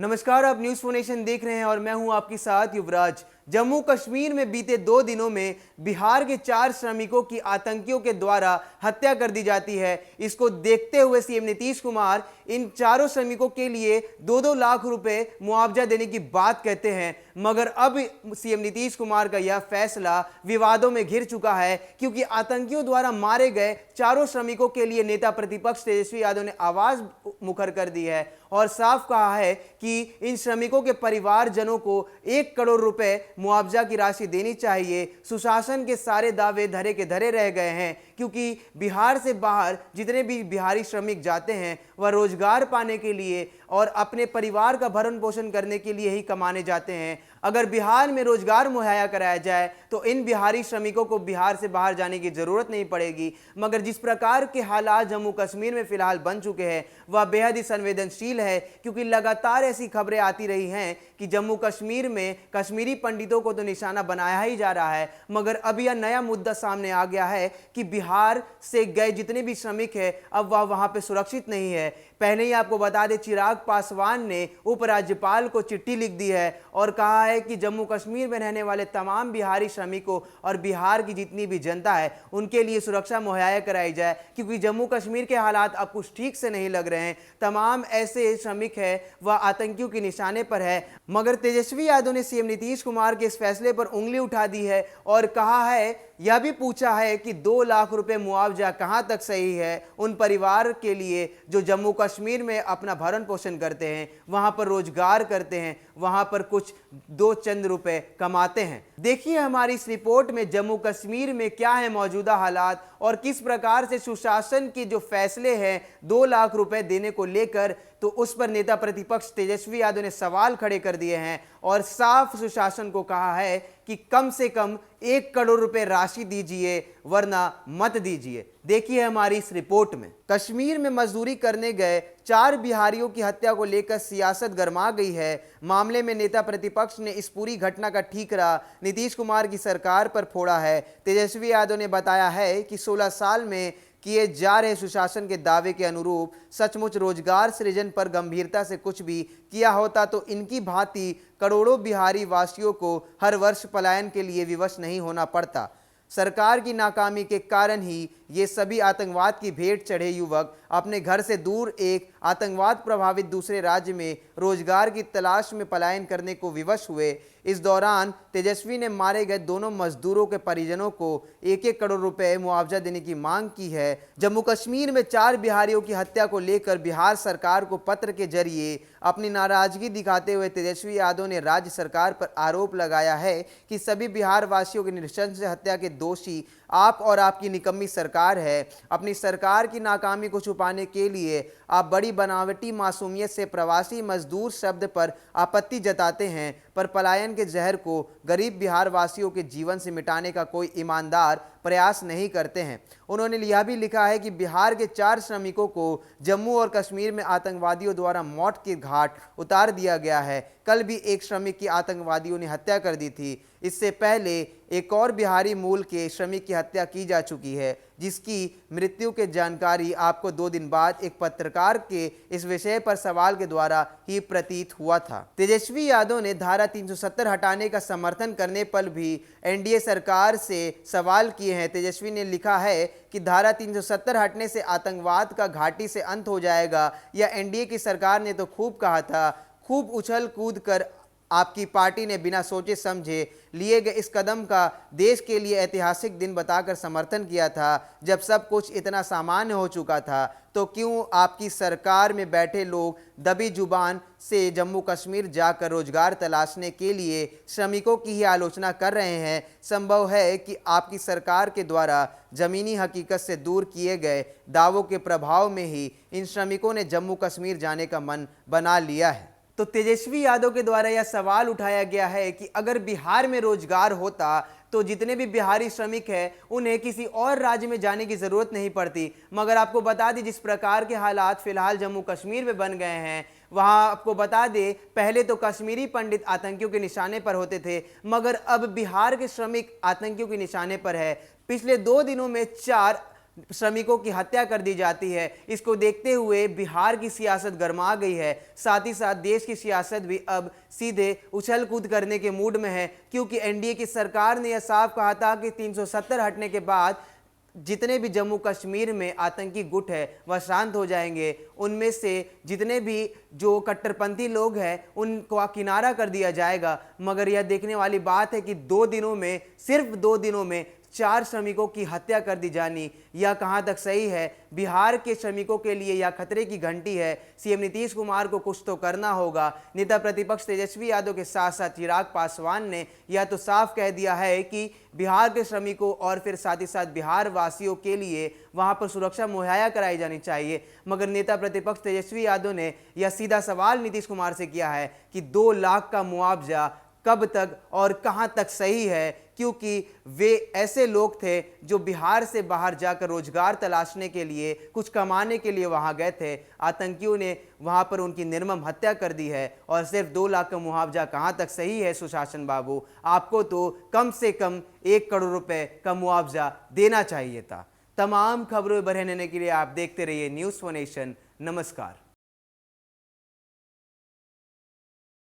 नमस्कार, आप news for nation देख रहे हैं और मैं हूं आपके साथ युवराज। जम्मू कश्मीर में बीते 2 दिनों में बिहार के 4 श्रमिकों की आतंकियों के द्वारा हत्या कर दी जाती है। इसको देखते हुए सीएम नीतीश कुमार इन चारों श्रमिकों के लिए 2-2 लाख रुपए मुआवजा देने की बात कहते हैं, मगर अब सीएम नीतीश कुमार का यह फैसला विवादों में घिर चुका है, क्योंकि आतंकियों द्वारा मारे गए चारों श्रमिकों के लिए नेता प्रतिपक्ष तेजस्वी यादव ने आवाज मुखर कर दी है और साफ कहा है कि इन श्रमिकों के परिवारजनों को 1 करोड़ रुपए मुआवजा की राशि देनी चाहिए। सुशासन के सारे दावे धरे के धरे रह गए हैं, क्योंकि बिहार से बाहर जितने भी बिहारी श्रमिक जाते हैं वह रोजगार पाने के लिए और अपने परिवार का भरण पोषण करने के लिए ही कमाने जाते हैं। अगर बिहार में रोजगार मुहैया कराया जाए तो इन बिहारी श्रमिकों को बिहार से बाहर जाने की जरूरत नहीं पड़ेगी, मगर जिस प्रकार के हालात जम्मू कश्मीर में फिलहाल बन चुके हैं वह बेहद ही संवेदनशील है, क्योंकि लगातार ऐसी खबरें आती रही हैं कि जम्मू कश्मीर में कश्मीरी पंडितों को तो निशाना बनाया ही जा रहा है, मगर अब यह नया मुद्दा सामने आ गया है कि बिहार से गए जितने भी श्रमिक हैं अब वह वहां पे सुरक्षित नहीं है। पहले ही आपको बता दें, चिराग पासवान ने उपराज्यपाल को चिट्ठी लिख दी है और कहा है कि जम्मू कश्मीर में रहने वाले तमाम बिहारी श्रमिकों और बिहार की जितनी भी जनता है उनके लिए सुरक्षा मुहैया कराई जाए, क्योंकि जम्मू कश्मीर के हालात अब कुछ ठीक से नहीं लग रहे हैं। तमाम ऐसे श्रमिक है वह आतंकियों के निशाने पर है, मगर तेजस्वी यादव ने सीएम नीतीश कुमार के इस फैसले पर उंगली उठा दी है और कहा है, यह भी पूछा है कि 2 लाख रुपए मुआवजा कहां तक सही है उन परिवार के लिए जो जम्मू कश्मीर में अपना भरण पोषण करते हैं, वहां पर रोजगार करते हैं, वहां पर कुछ 2 चंद रुपए कमाते हैं। देखिए हमारी इस रिपोर्ट में जम्मू कश्मीर में क्या है मौजूदा हालात और किस प्रकार से सुशासन के जो फैसले हैं 2 लाख रुपए देने को लेकर, तो उस पर नेता प्रतिपक्ष तेजस्वी यादव ने सवाल खड़े कर दिए हैं और साफ सुशासन को कहा है कि कम से कम 1 करोड़ रुपए राशि दीजिए वरना मत दीजिए। देखिए हमारी इस रिपोर्ट में। कश्मीर में मजदूरी करने गए 4 बिहारियों की हत्या को लेकर सियासत गरमा गई है। मामले में नेता प्रतिपक्ष ने इस पूरी घटना का ठीकरा नीतीश कुमार की सरकार पर फोड़ा है। तेजस्वी यादव ने बताया है कि 16 साल में किए जा रहे सुशासन के दावे के अनुरूप सचमुच रोजगार सृजन पर गंभीरता से कुछ भी किया होता तो इनकी भांति करोड़ों बिहारी वासियों को हर वर्ष पलायन के लिए विवश नहीं होना पड़ता। सरकार की नाकामी के कारण ही ये सभी आतंकवाद की भेंट चढ़े युवक अपने घर से दूर एक आतंकवाद प्रभावित दूसरे राज्य में रोजगार की तलाश में पलायन करने को विवश हुए। इस दौरान तेजस्वी ने मारे गए दोनों मजदूरों के परिजनों को 1-1 करोड़ रुपए मुआवजा देने की मांग की है। जम्मू कश्मीर में 4 बिहारियों की हत्या को लेकर बिहार सरकार को पत्र के जरिए अपनी नाराजगी दिखाते हुए तेजस्वी यादव ने राज्य सरकार पर आरोप लगाया है कि सभी बिहार वासियों की नृशंस हत्या के दोषी आप और आपकी निकम्मी सरकार है। अपनी सरकार की नाकामी को छुपाने के लिए आप बड़ी बनावटी मासूमियत से प्रवासी मजदूर शब्द पर आपत्ति जताते हैं, पर पलायन के जहर को गरीब बिहार वासियों के जीवन से मिटाने का कोई ईमानदार प्रयास नहीं करते हैं। उन्होंने यह भी लिखा है कि बिहार के 4 श्रमिकों को जम्मू और कश्मीर में आतंकवादियों द्वारा मौत के घाट उतार दिया गया है। कल भी एक श्रमिक की आतंकवादियों ने हत्या कर दी थी। इससे पहले एक और बिहारी मूल के श्रमिक की हत्या की जा चुकी है, जिसकी मृत्यु की जानकारी आपको 2 दिन बाद एक पत्रकार के इस विषय पर सवाल के द्वारा ही प्रतीत हुआ था। तेजस्वी यादव ने धारा 370 हटाने का समर्थन करने पर भी एनडीए सरकार से सवाल किए हैं। तेजस्वी ने लिखा है कि धारा 370 हटने से आतंकवाद का घाटी से अंत हो जाएगा। या एनडीए की सरकार ने तो खूब कहा था, खूब उछल कूद कर आपकी पार्टी ने बिना सोचे समझे लिए गए इस कदम का देश के लिए ऐतिहासिक दिन बताकर समर्थन किया था। जब सब कुछ इतना सामान्य हो चुका था तो क्यों आपकी सरकार में बैठे लोग दबी जुबान से जम्मू कश्मीर जाकर रोजगार तलाशने के लिए श्रमिकों की ही आलोचना कर रहे हैं। संभव है कि आपकी सरकार के द्वारा जमीनी हकीकत से दूर किए गए दावों के प्रभाव में ही इन श्रमिकों ने जम्मू कश्मीर जाने का मन बना लिया है। तो तेजस्वी यादव के द्वारा यह सवाल उठाया गया है कि अगर बिहार में रोजगार होता तो जितने भी बिहारी श्रमिक हैं उन्हें किसी और राज्य में जाने की जरूरत नहीं पड़ती। मगर आपको बता दें, जिस प्रकार के हालात फिलहाल जम्मू कश्मीर में बन गए हैं, वहां आपको बता दें पहले तो कश्मीरी पंडित आतंकियों के निशाने पर होते थे, मगर अब बिहार के श्रमिक आतंकियों के निशाने पर है। पिछले 2 दिनों में 4 श्रमिकों की हत्या कर दी जाती है। इसको देखते हुए बिहार की सियासत गरमा गई है, साथ ही साथ देश की सियासत भी अब सीधे उछल कूद करने के मूड में है, क्योंकि एनडीए की सरकार ने यह साफ कहा था कि 370 हटने के बाद जितने भी जम्मू कश्मीर में आतंकी गुट है वह शांत हो जाएंगे। उनमें से जितने भी जो कट्टरपंथी लोग हैं उनको किनारा कर दिया जाएगा। मगर यह देखने वाली बात है कि 2 दिनों में, सिर्फ 2 दिनों में 4 श्रमिकों की हत्या कर दी जानी, यह कहां तक सही है? बिहार के श्रमिकों के लिए यह खतरे की घंटी है। सीएम नीतीश कुमार को कुछ तो करना होगा। नेता प्रतिपक्ष तेजस्वी यादव के साथ साथ चिराग पासवान ने यह तो साफ कह दिया है कि बिहार के श्रमिकों और फिर साथ ही साथ बिहार वासियों के लिए वहां पर सुरक्षा मुहैया कराई जानी चाहिए। मगर नेता प्रतिपक्ष तेजस्वी यादव ने यह सीधा सवाल नीतीश कुमार से किया है कि 2 लाख का मुआवजा कब तक और कहां तक सही है, क्योंकि वे ऐसे लोग थे जो बिहार से बाहर जाकर रोजगार तलाशने के लिए, कुछ कमाने के लिए वहां गए थे। आतंकियों ने वहां पर उनकी निर्मम हत्या कर दी है और सिर्फ 2 लाख का मुआवजा कहां तक सही है? सुशासन बाबू, आपको तो कम से कम 1 करोड़ रुपए का मुआवजा देना चाहिए था। तमाम खबरों पर रहने के लिए आप देखते रहिए न्यूज़ 4 नेशन। नमस्कार।